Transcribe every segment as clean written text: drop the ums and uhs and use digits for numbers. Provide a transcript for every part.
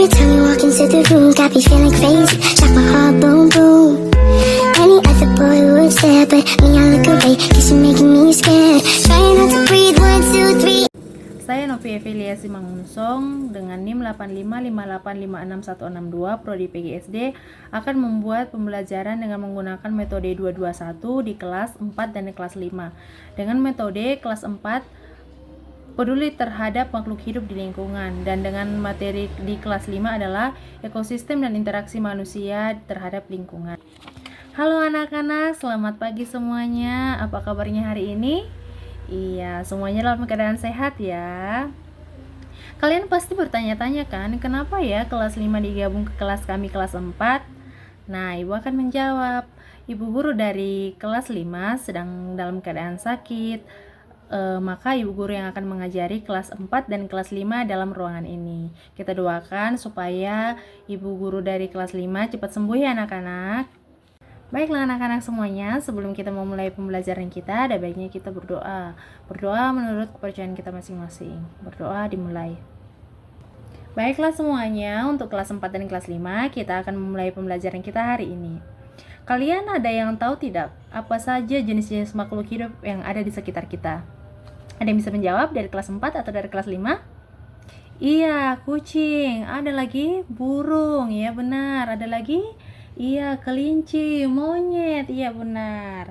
time you walk into the room, got me feeling crazy, like my heart boom boom. Any other boy would stare, but me I look away, cause you're making me scared. Trying not to breathe, 1, 2, 3. Saya Novi Evelia Simangunsong dengan NIM 8558566162 Prodi PGSD akan membuat pembelajaran dengan menggunakan metode 221 di kelas 4 dan di kelas 5. Dengan metode kelas 4 peduli terhadap makhluk hidup di lingkungan, dan dengan materi di kelas 5 adalah ekosistem dan interaksi manusia terhadap lingkungan. Halo anak-anak, selamat pagi semuanya. Apa kabarnya hari ini? Iya, semuanya dalam keadaan sehat ya. Kalian pasti bertanya-tanya kan, kenapa ya kelas 5 digabung ke kelas kami kelas 4? Nah, Ibu akan menjawab. Ibu guru dari kelas 5 sedang dalam keadaan sakit, maka Ibu guru yang akan mengajari kelas 4 dan kelas 5 dalam ruangan ini. Kita doakan supaya Ibu guru dari kelas 5 cepat sembuh ya anak-anak. Baiklah anak-anak semuanya, sebelum kita memulai pembelajaran kita, ada baiknya kita berdoa. Berdoa menurut kepercayaan kita masing-masing. Berdoa dimulai. Baiklah semuanya, untuk kelas 4 dan kelas 5, kita akan memulai pembelajaran kita hari ini. Kalian ada yang tahu tidak apa saja jenis-jenis makhluk hidup yang ada di sekitar kita? Ada yang bisa menjawab dari kelas 4 atau dari kelas 5? Iya, kucing. Ada lagi burung, ya benar. Ada lagi? Iya, kelinci, monyet, iya benar.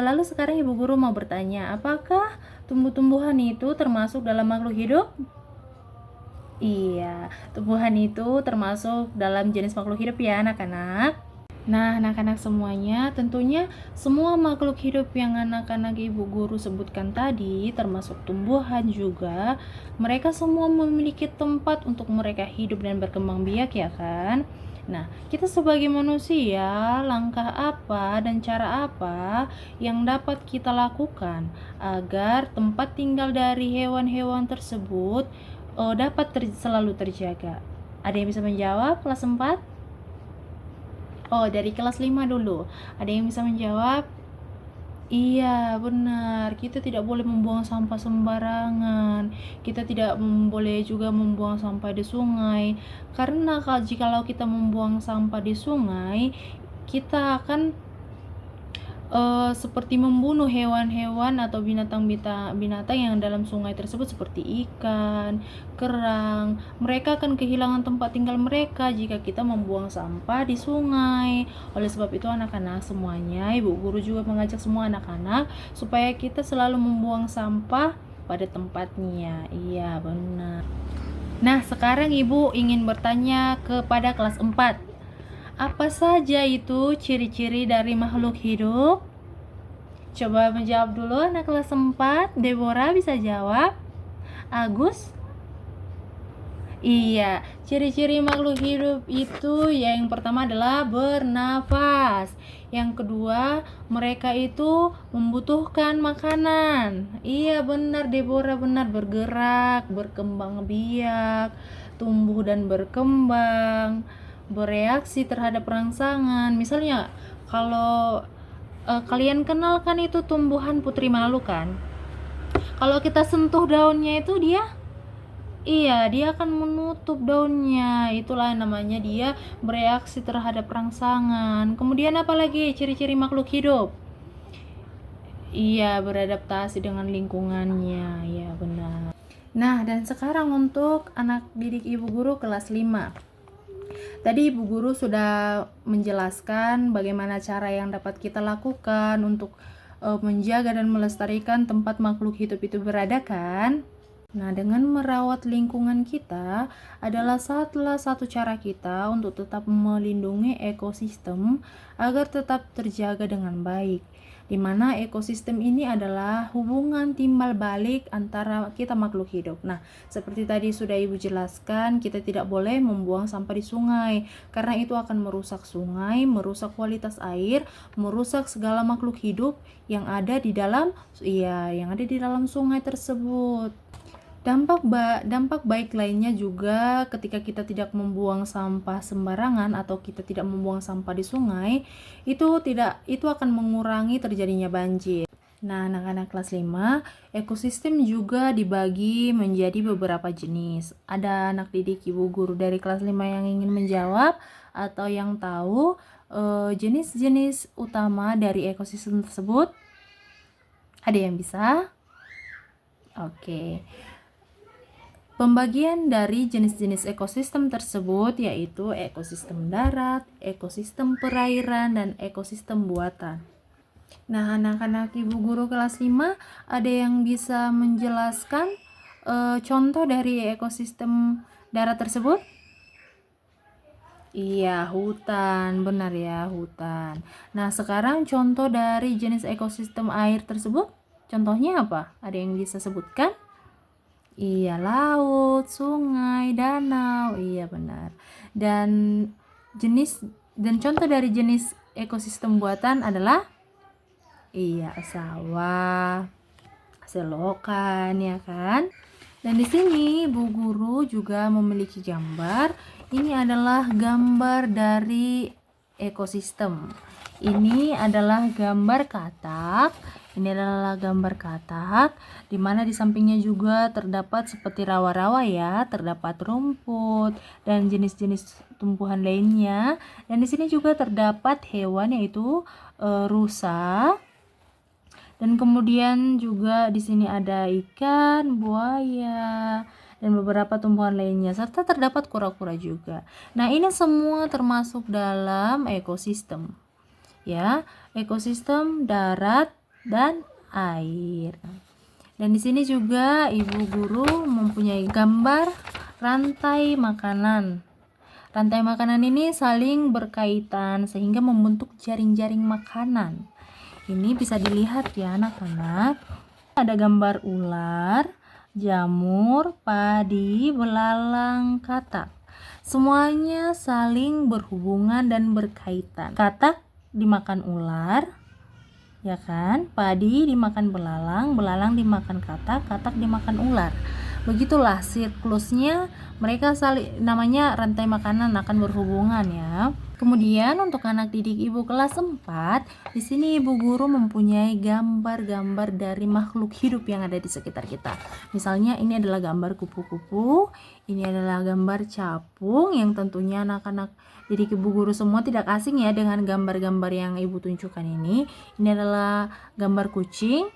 Lalu sekarang Ibu Guru mau bertanya, apakah tumbuh-tumbuhan itu termasuk dalam makhluk hidup? Iya, tumbuhan itu termasuk dalam jenis makhluk hidup ya anak-anak. Nah, anak-anak semuanya, tentunya semua makhluk hidup yang anak-anak Ibu Guru sebutkan tadi, termasuk tumbuhan juga, mereka semua memiliki tempat untuk mereka hidup dan berkembang biak ya kan? Nah, kita sebagai manusia, langkah apa dan cara apa yang dapat kita lakukan agar tempat tinggal dari hewan-hewan tersebut dapat selalu terjaga? Ada yang bisa menjawab kelas 4? Oh, dari kelas 5 dulu. Ada yang bisa menjawab? Iya, benar. Kita tidak boleh membuang sampah sembarangan. Kita tidak boleh juga membuang sampah di sungai. Karena jikalau kita membuang sampah di sungai, kita akan seperti membunuh hewan-hewan atau binatang yang dalam sungai tersebut seperti ikan, kerang. Mereka akan kehilangan tempat tinggal mereka jika kita membuang sampah di sungai. Oleh sebab itu anak-anak semuanya, Ibu Guru juga mengajak semua anak-anak supaya kita selalu membuang sampah pada tempatnya. Iya, benar. Nah, sekarang Ibu ingin bertanya kepada kelas 4. Apa saja itu ciri-ciri dari makhluk hidup? Coba menjawab dulu anak kelas 4. Deborah bisa jawab? Agus? Iya, ciri-ciri makhluk hidup itu yang pertama adalah bernafas. Yang kedua, mereka itu membutuhkan makanan. Iya benar Deborah, benar, bergerak, berkembang biak, tumbuh dan berkembang, bereaksi terhadap rangsangan. Misalnya kalau kalian kenal kan itu tumbuhan putri malu kan, kalau kita sentuh daunnya itu dia akan menutup daunnya. Itulah namanya dia bereaksi terhadap rangsangan. Kemudian apa lagi ciri-ciri makhluk hidup? Iya, beradaptasi dengan lingkungannya. Ya benar. Nah, dan sekarang untuk anak didik Ibu Guru kelas 5. Tadi Ibu Guru sudah menjelaskan bagaimana cara yang dapat kita lakukan untuk menjaga dan melestarikan tempat makhluk hidup itu berada kan? Nah, dengan merawat lingkungan kita adalah salah satu cara kita untuk tetap melindungi ekosistem agar tetap terjaga dengan baik. Di mana ekosistem ini adalah hubungan timbal balik antara kita makhluk hidup. Nah, seperti tadi sudah Ibu jelaskan, kita tidak boleh membuang sampah di sungai karena itu akan merusak sungai, merusak kualitas air, merusak segala makhluk hidup yang ada di dalam sungai tersebut. Dampak baik lainnya juga ketika kita tidak membuang sampah sembarangan atau kita tidak membuang sampah di sungai, itu akan mengurangi terjadinya banjir. Nah, anak-anak kelas 5, ekosistem juga dibagi menjadi beberapa jenis. Ada anak didik ibu guru dari kelas 5 yang ingin menjawab atau yang tahu jenis-jenis utama dari ekosistem tersebut? Ada yang bisa? Oke. Pembagian dari jenis-jenis ekosistem tersebut yaitu ekosistem darat, ekosistem perairan, dan ekosistem buatan. Nah, anak-anak ibu guru kelas 5 ada yang bisa menjelaskan contoh dari ekosistem darat tersebut? Iya, hutan, benar ya, hutan. Nah, sekarang contoh dari jenis ekosistem air tersebut, contohnya apa? Ada yang bisa sebutkan? Iya, laut, sungai, danau. Iya, benar. Dan contoh dari jenis ekosistem buatan adalah iya, sawah, selokan, ya kan? Dan di sini Bu Guru juga memiliki gambar. Ini adalah gambar dari ekosistem. Ini adalah gambar katak. Ini adalah gambar katak, di mana di sampingnya juga terdapat seperti rawa-rawa ya, terdapat rumput dan jenis-jenis tumbuhan lainnya. Dan di sini juga terdapat hewan yaitu rusa. Dan kemudian juga di sini ada ikan, buaya, dan beberapa tumbuhan lainnya, serta terdapat kura-kura juga. Nah, ini semua termasuk dalam ekosistem. Ya, ekosistem darat dan air. Dan di sini juga Ibu Guru mempunyai gambar rantai makanan. Rantai makanan ini saling berkaitan sehingga membentuk jaring-jaring makanan. Ini bisa dilihat ya anak-anak. Ada gambar ular, jamur, padi, belalang, katak. Semuanya saling berhubungan dan berkaitan. Katak dimakan ular, ya kan? Padi dimakan belalang, belalang dimakan katak, katak dimakan ular. Begitulah siklusnya, mereka saling, namanya rantai makanan, akan berhubungan ya. Kemudian untuk anak didik Ibu kelas 4, di sini Ibu Guru mempunyai gambar-gambar dari makhluk hidup yang ada di sekitar kita. Misalnya ini adalah gambar kupu-kupu, ini adalah gambar capung yang tentunya anak-anak didik Ibu Guru semua tidak asing ya dengan gambar-gambar yang Ibu tunjukkan ini. Ini adalah gambar kucing.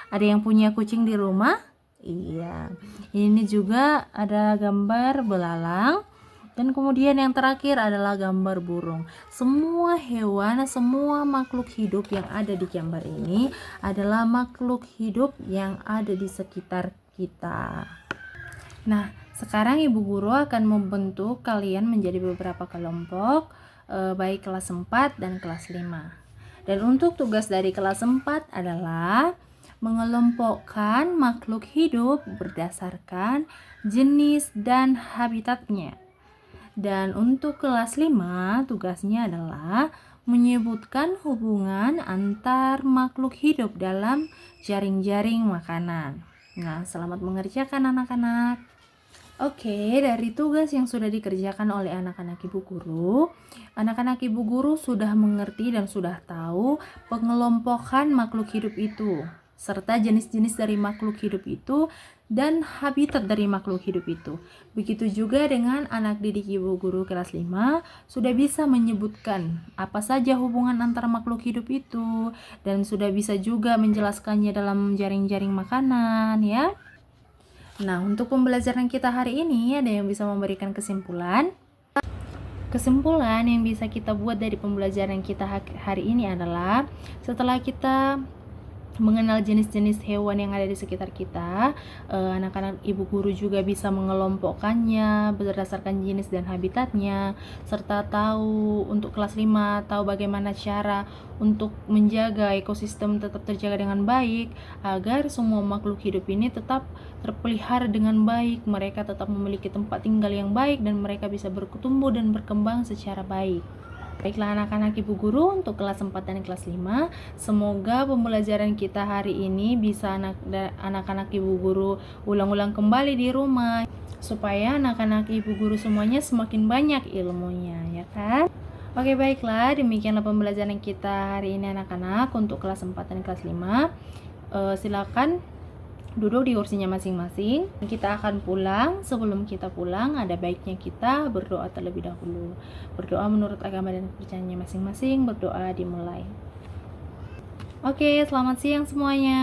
Ada yang punya kucing di rumah? Iya. Ini juga ada gambar belalang. Dan kemudian yang terakhir adalah gambar burung. Semua hewan, semua makhluk hidup yang ada di gambar ini adalah makhluk hidup yang ada di sekitar kita. Nah, sekarang Ibu Guru akan membentuk kalian menjadi beberapa kelompok, baik kelas 4 dan kelas 5. Dan untuk tugas dari kelas 4 adalah mengelompokkan makhluk hidup berdasarkan jenis dan habitatnya. Dan untuk kelas 5, tugasnya adalah menyebutkan hubungan antar makhluk hidup dalam jaring-jaring makanan. Nah, selamat mengerjakan anak-anak. Oke, dari tugas yang sudah dikerjakan oleh anak-anak Ibu Guru, anak-anak Ibu Guru sudah mengerti dan sudah tahu pengelompokan makhluk hidup itu, serta jenis-jenis dari makhluk hidup itu dan habitat dari makhluk hidup itu. Begitu juga dengan anak didik Ibu Guru kelas 5 sudah bisa menyebutkan apa saja hubungan antara makhluk hidup itu dan sudah bisa juga menjelaskannya dalam jaring-jaring makanan ya. Nah, untuk pembelajaran kita hari ini ada yang bisa memberikan kesimpulan. Kesimpulan yang bisa kita buat dari pembelajaran kita hari ini adalah setelah kita mengenal jenis-jenis hewan yang ada di sekitar kita, anak-anak Ibu Guru juga bisa mengelompokkannya berdasarkan jenis dan habitatnya, serta tahu untuk kelas 5 tahu bagaimana cara untuk menjaga ekosistem tetap terjaga dengan baik agar semua makhluk hidup ini tetap terpelihara dengan baik, mereka tetap memiliki tempat tinggal yang baik dan mereka bisa bertumbuh dan berkembang secara baik. Baiklah anak-anak Ibu Guru untuk kelas 4 dan kelas 5, semoga pembelajaran kita hari ini bisa anak-anak Ibu Guru ulang-ulang kembali di rumah supaya anak-anak Ibu Guru semuanya semakin banyak ilmunya, ya kan? Oke, baiklah, demikianlah pembelajaran kita hari ini anak-anak untuk kelas 4 dan kelas 5. silakan duduk di kursinya masing-masing. Kita akan pulang. Sebelum kita pulang, ada baiknya kita berdoa terlebih dahulu. Berdoa menurut agama dan kepercayaannya masing-masing. Berdoa dimulai. Oke, selamat siang semuanya.